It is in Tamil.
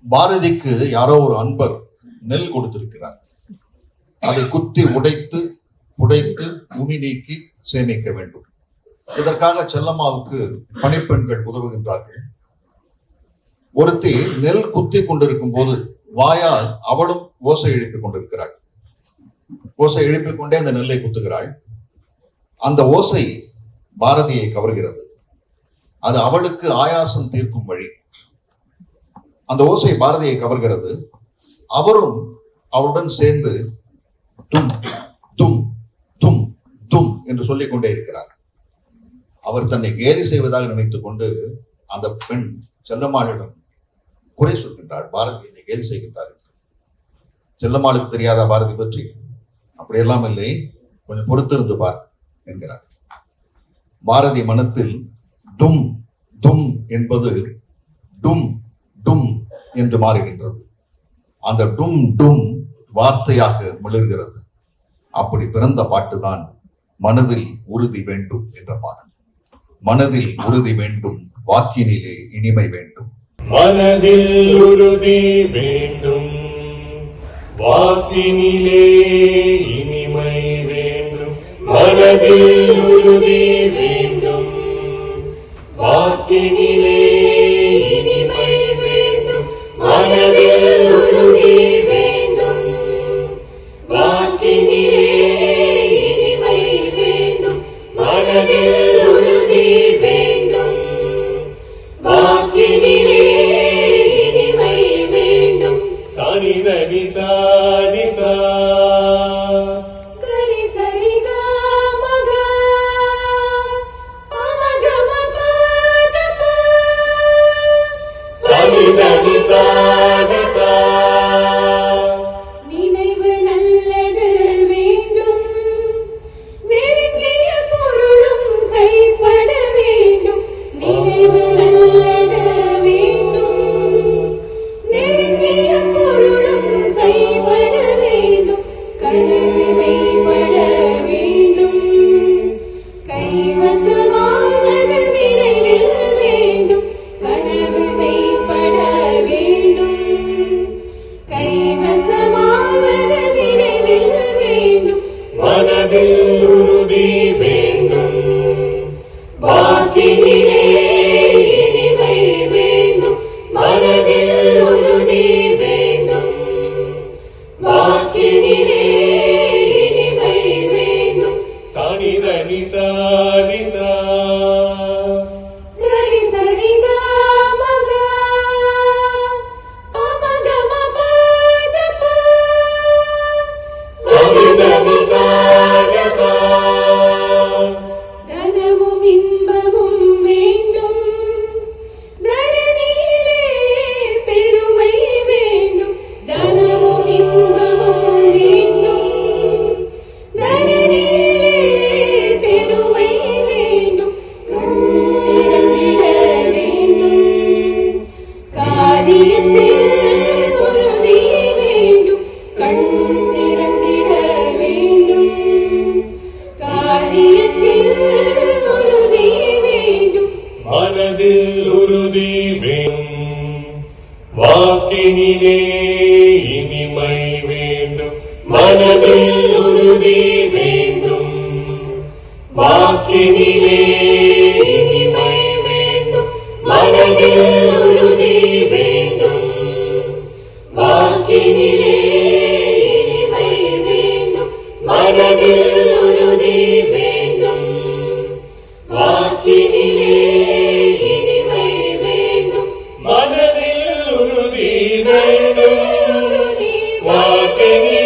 பாரதிக்கு யாரோ ஒரு அன்பர் நெல் கொடுத்திருக்கிறார். அதை குத்தி உடைத்து புடைத்து உமி நீக்கி சேமிக்க வேண்டும். இதற்காக செல்லம்மாவுக்கு பணிப்பெண்கள் உதவுகின்றார்கள். ஒருத்தி நெல் குத்தி கொண்டிருக்கும் போது வாயால் அவளும் ஓசை எழுப்பிக் கொண்டிருக்கிறாள். ஓசை எழுப்பிக் கொண்டே அந்த நெல்லை குத்துகிறாள். அந்த ஓசை பாரதியை கவர்கிறது. அது அவளுக்கு ஆயாசம் தீர்க்கும் வழி. அந்த ஓசை பாரதியை கவர்கிறது. அவரும் அவருடன் சேர்ந்து தும் தும் தும் தும் என்று சொல்லிக் கொண்டே இருக்கிறார். அவர் தன்னை கேலி செய்வதாக நினைத்துக் கொண்டு அந்த பெண் செல்லம்மாளிடம் குறை சொல்கின்றாள். பாரதி என்னை கேலி செய்கின்றார். செல்லம்மாளுக்கு தெரியாத பாரதி பற்றி? அப்படியெல்லாம் இல்லை, கொஞ்சம் பொறுத்திருந்து பார் என்கிறார். பாரதி மனத்தில் டும் டும் என்பது டும் டும் என்று மாறுகின்றது. அந்த டும் டும் வார்த்தையாக மிளர்கிறது. அப்படி பிறந்த பாட்டுதான் மனதில் உறுதி வேண்டும் என்ற பாடல். மனதில் உறுதி வேண்டும், வாக்கினிலே இனிமை வேண்டும். மனதில் உறுதி வேண்டும், வாக்கினிலே இனிமை வேண்டும். மனதில் உறுதி வேண்டும், வாக்கினிலே இனிமை வேண்டும். மனதில் உறுதி வேண்டும், வாக்கினிலே இனிமை வேண்டும். மனதில் உறுதி வேண்டும், வாக்கினிலே இனிமை வேண்டும். சானிதனி சானிசா கரி சரி க மக பமகம பதப சானிதனி சானிசா. நினைவு நல்லது வேண்டும், நெருங்கிய பொருளும் கைப்பட வேண்டும். நினைவு நல்லது வேண்டும், நெருங்கிய பொருளும் கைப்பட வேண்டும். கனவு மெய்ப்பட வேண்டும், கைவசமாவது விரைவில் வேண்டும். கனவு மெய்ப்பட வேண்டும், கைவசமாவது விரைவில் வேண்டும். மனதில் உறுதி வேண்டும், வாக்கினிலே இனிமை வேண்டும். மனதில் உறுதி வேண்டும், வாக்கினிலே இனிமை வேண்டும். சானிதனி சானிசா கரி சரி க மக பமகம பதப சானிதனி சானிசா. தனமும் இன்பமும் வேண்டும், தரணியிலே பெருமை வேண்டும். தனமும் இன்பமும் வேண்டும், தரணியிலே பெருமை வேண்டும். கண் திறந்திட வேண்டும், காரியத்தில் உறுதி வேண்டும். கண் திறந்திட வேண்டும், காரியத்தில் உறுதி வேண்டும். மனதில் உறுதி வேண்டும், வாக்கினிலே இனிமை வேண்டும். மனதில் உறுதி வேண்டும், வாக்கினிலே இனிமை வேண்டும். மனதில் உறுதி வேண்டும், வாக்கினிலே இனிமை வேண்டும். மனதில் உறுதி வேண்டும், வாக்கினிலே இனிமை வேண்டும். மனதில் உறுதி வேண்டும், உறுதி வாக்கினிலே